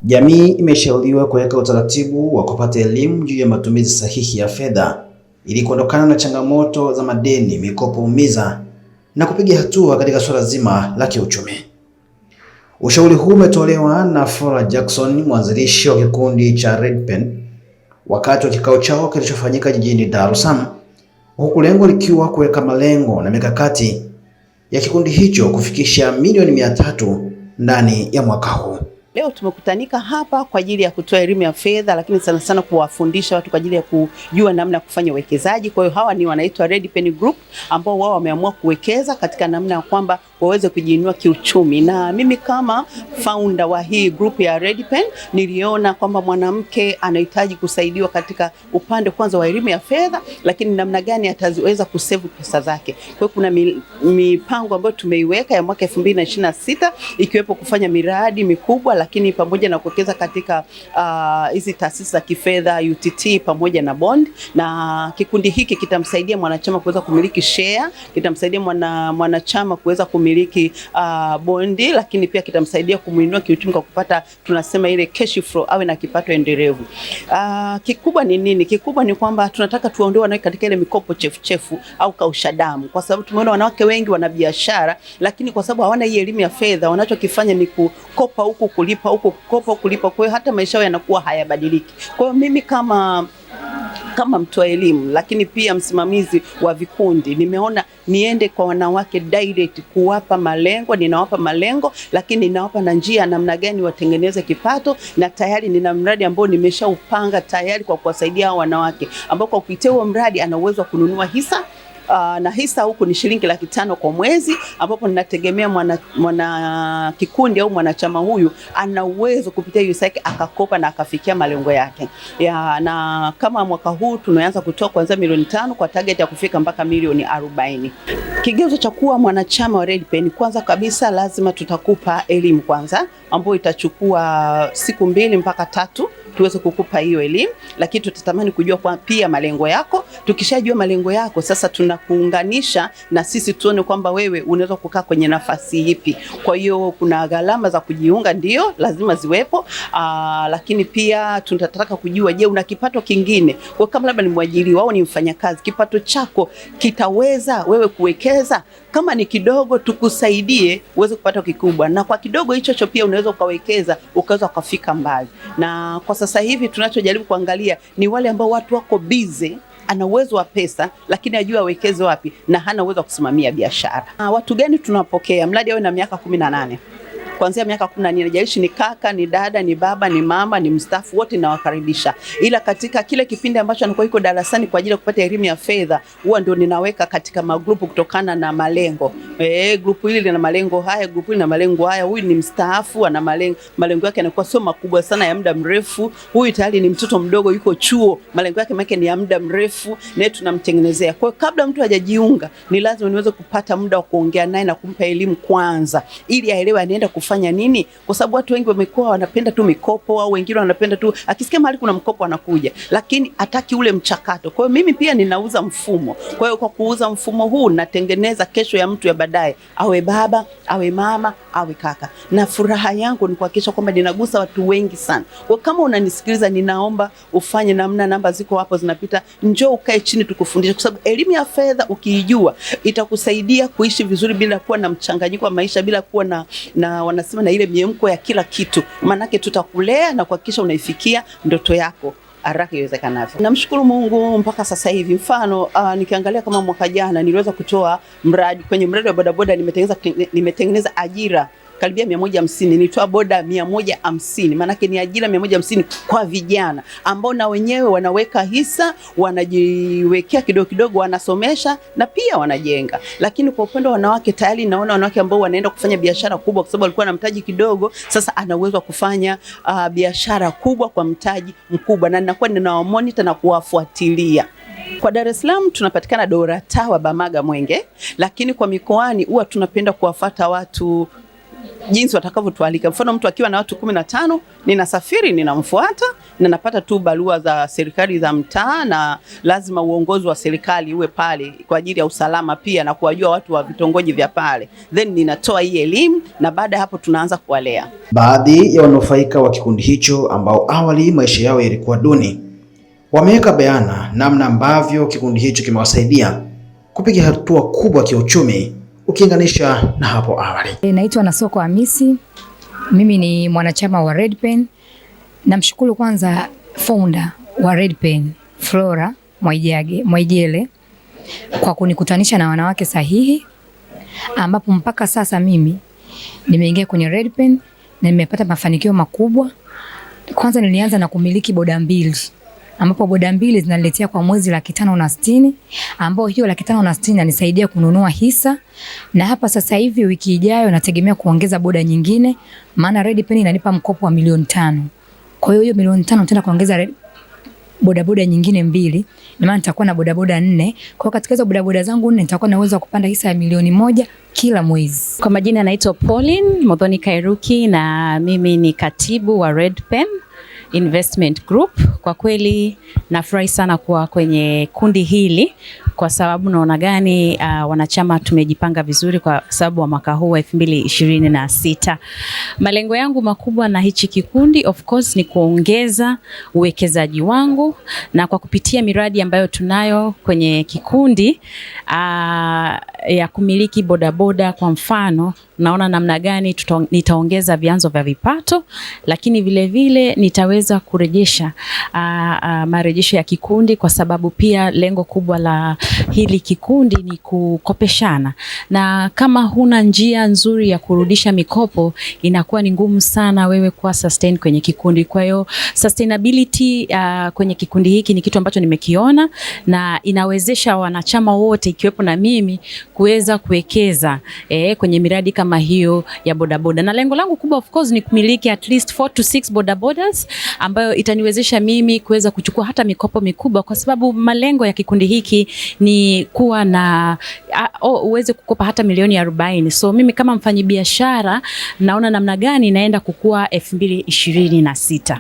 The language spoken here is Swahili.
Jamii imeshauriwa kuweka utaratibu wa kupata elimu juu ya matumizi sahihi ya fedha ili kuondokana na changamoto za madeni, mikopo umiza na kupiga hatua katika suala zima la kiuchumi. Ushauri huu umetolewa na Flora Jackson, mwanzilishi wa kikundi cha Red Pen, wakati wa kikao chao kilichofanyika jijini Dar es Salaam, huku lengo likiwa kuweka malengo na mikakati ya kikundi hicho kufikisha milioni 300 ndani ya mwaka huu. Leo tumekutanika hapa kwa ajili ya kutoa elimu ya fedha, lakini sana sana kuwafundisha watu kwa ajili ya kujua namna ya kufanya uwekezaji. Kwa hiyo hawa ni wanaitwa Red Pen Group, ambao wao wameamua kuwekeza katika namna ya kwamba waweze kujiinua kiuchumi. Na mimi kama founder wa hii group ya Red Pen niliona kwamba mwanamke anahitaji kusaidiwa katika upande kwanza wa elimu ya fedha, lakini namna gani ataweza kusave pesa zake. Kwa hiyo kuna mipango ambayo tumeiweka ya mwaka 2026 ikiwepo kufanya miradi mikubwa, lakini pamoja na kuwekeza katika hizi taasisi za kifedha UTT pamoja na bond. Na kikundi hiki kitamsaidia mwanachama kuweza kumiliki share, kitamsaidia mwanachama kuweza kumiliki bondi, lakini pia kitamsaidia kumuinua kiuchumi kwa kupata tunasema ile cash flow, awe na kipato endelevu. Kikubwa ni nini? Kikubwa ni kwamba tunataka tuwaondoe wanawake katika ile mikopo chefu au kausha damu, kwa sababu tumeona wanawake wengi wana biashara, lakini kwa sababu hawana hii elimu ya fedha, wanachokifanya ni kukopa huku kulipa huko, kukopa kulipa. Kwa hiyo hata maisha yao yanakuwa hayabadiliki. Kwa hiyo mimi kama mtoa elimu, lakini pia msimamizi wa vikundi, nimeona niende kwa wanawake direct kuwapa malengo. Ninawapa malengo, lakini ninawapa na njia namna gani watengeneze kipato, na tayari nina mradi ambao nimeshaupanga tayari kwa kuwasaidia hao wanawake, ambao kwa kupitia huo mradi ana uwezo wa kununua hisa. Na hisa huku ni shilingi 500 kwa mwezi, ambapo ninategemea mwana kikundi au mwanachama huyu ana uwezo kupitia hiyo site akakopa na akafikia malengo yake. Na kama mwaka huu tunaanza kutoa kuanzia milioni 5 kwa target ya kufika mpaka milioni 40. Kigezo cha kuwa mwanachama wa Red Pen, kwanza kabisa lazima tutakupa elimu kwanza, ambayo itachukua siku 2 mpaka 3 tuweze kukupa hiyo elimu, lakini tutatamani kujua kwa pia malengo yako. Tukishajua malengo yako, sasa tunakuunganisha na sisi tuone kwamba wewe unaweza kukaa kwenye nafasi ipi. Kwa hiyo kuna gharama za kujiunga, ndio lazima ziwepo, lakini pia tunataka kujua, je, una kipato kingine? Kwa kama labda ni mwajiri au ni mfanyakazi, kipato chako kitaweza wewe kuwekeza? Kama ni kidogo, tukusaidie uweze kupata kikubwa, na kwa kidogo hicho pia unaweza ukawekeza ukaweza kufika mbali. Na kwa sasa hivi tunachojaribu kuangalia ni wale ambao watu wako busy, ana uwezo wa pesa lakini ajua awekeze wapi, na hana uwezo wa kusimamia biashara. Watu gani tunapokea? Mradi awe na miaka 18. Kuanzia miaka 14, jalishi ni kaka, ni dada, ni baba, ni mama, ni mstaafu, wote nawakaribisha. Ila katika kile kipindi ambacho anakuwa yuko darasani kwa ajili ya kupata elimu ya fedha, huwa ndio ninaweka katika magrupu kutokana na malengo. Grupu hili lina malengo haya, grupu hili lina malengo haya. Huyu ni mstaafu, ana malengo yake yanakuwa sio makubwa sana ya muda mrefu. Huyu tayari ni mtoto mdogo yuko chuo, malengo yake ni ya muda mrefu, na tunamtengenezea. Kwa hiyo kabla mtu hajajiunga, ni lazima niweze kupata muda wa kuongea naye na kumpa elimu kwanza, ili aelewe anaenda kufanya nini. Kwa sababu watu wengi wamekuwa wanapenda tu mikopo, au wengine wanapenda tu akisikia mahali kuna mkopo anakuja, lakini hataki ule mchakato. Kwa hiyo mimi pia ninauza mfumo. Kwa hiyo kwa kuuza mfumo huu natengeneza kesho ya mtu ya baadaye, awe baba, awe mama, awe kaka. Na furaha yangu ni kuhakikisha kwamba ninagusa watu wengi sana. Kwa kama unanisikiliza, ninaomba ufanye namna, namba ziko hapo zinapita, njoo ukae chini tukufundishe, kwa sababu elimu ya fedha ukiijua itakusaidia kuishi vizuri bila kuwa na mchanganyiko wa maisha, bila kuwa na wanasema na ile miemko ya kila kitu. Manake tutakulea na kuhakikisha unaifikia ndoto yako haraka iwezekanavyo. Namshukuru Mungu mpaka sasa hivi. Mfano nikiangalia kama mwaka jana niliweza kutoa kwenye mradi wa bodaboda, nimetengeneza ajira karibia 150, nilitoa boda 150. Maana yake ni ajira 150 kwa vijana ambao na wenyewe wanaweka hisa, wanajiwekea kidogo kidogo, wanasomesha na pia wanajenga. Lakini kwa upande wa wanawake, tayari naona wanawake ambao wanaenda kufanya biashara kubwa, kwa sababu walikuwa na mtaji kidogo, sasa ana uwezo wa kufanya biashara kubwa kwa mtaji mkubwa, na ninakuwa ninawamonitor na kuwafuatilia. Kwa Dar es Salaam tunapatikana Dora Tower, Bamaga, Mwenge, lakini kwa mikoani huwa tunapenda kuwafuata watu jinsi watakavyotualika. Mfano mtu akiwa na watu 15, ninasafiri ninamfuata, na napata tu barua za serikali za mtaa, na lazima uongozi wa serikali uwe pale kwa ajili ya usalama pia na kuwajua watu wa vitongoji vya pale, then ninatoa hii elimu na baada ya hapo tunaanza kuwalea. Baadhi ya wanufaika wa kikundi hicho ambao awali maisha yao yalikuwa duni wameweka bayana namna ambavyo kikundi hicho kimewasaidia kupiga hatua kubwa kiuchumi ukilinganisha na hapo awali. Naitwa Nasoko Hamisi, mimi ni mwanachama wa Redpen. Namshukuru kwanza founder wa Redpen, Flora Mwaijele, kwa kunikutanisha na wanawake sahihi, ambapo mpaka sasa mimi nimeingia kwenye Redpen na nimepata mafanikio makubwa. Kwanza nilianza na kumiliki boda mbili, ambapo boda mbili zinaniletea kwa mwezi 560,000, ambao hiyo 560,000 inanisaidia kununua hisa, na hapa sasa hivi wiki ijayo nategemea kuongeza boda nyingine, maana Redpen inanipa mkopo wa 500,000. Kwa hiyo 500,000 nitaenda kuongeza boda nyingine 2, na maana nitakuwa na boda 4. Kwa hiyo katika hizo boda zangu 4 nitakuwa na uwezo wa kupanda hisa ya 1,000,000 kila mwezi. Kwa majina naitwa Pauline Modhoni Kairuki na mimi ni katibu wa Redpen Investment Group. Kwa kweli nafurahi sana kuwa kwenye kundi hili kwa sababu naona gani wanachama tumejipanga vizuri kwa sababu wa mwaka huu 2026. Malengo yangu makubwa na hichi kikundi of course ni kuongeza uwekezaji wangu, na kwa kupitia miradi ambayo tunayo kwenye kikundi ya kumiliki bodaboda kwa mfano, naona namna gani nitaongeza vyanzo vya vipato, lakini vile vile nitaweza kurejesha marejesho ya kikundi, kwa sababu pia lengo kubwa la hili kikundi ni kukopeshana, na kama huna njia nzuri ya kurudisha mikopo inakuwa ni ngumu sana wewe kuwa sustain kwenye kikundi. Kwa hiyo sustainability kwenye kikundi hiki ni kitu ambacho nimekiona na inawezesha wanachama wote ikiwepo na mimi kuweza kuwekeza kwenye miradi kama hiyo ya bodaboda, na lengo langu kubwa of course ni kumiliki at least 4 to 6 bodabodas ambayo itaniwezesha mimi kuweza kuchukua hata mikopo mikubwa, kwa sababu malengo ya kikundi hiki ni kuwa na uweze kukopa hata milioni 40. So mimi kama mfanyabiashara naona namna gani naenda kukua 2026.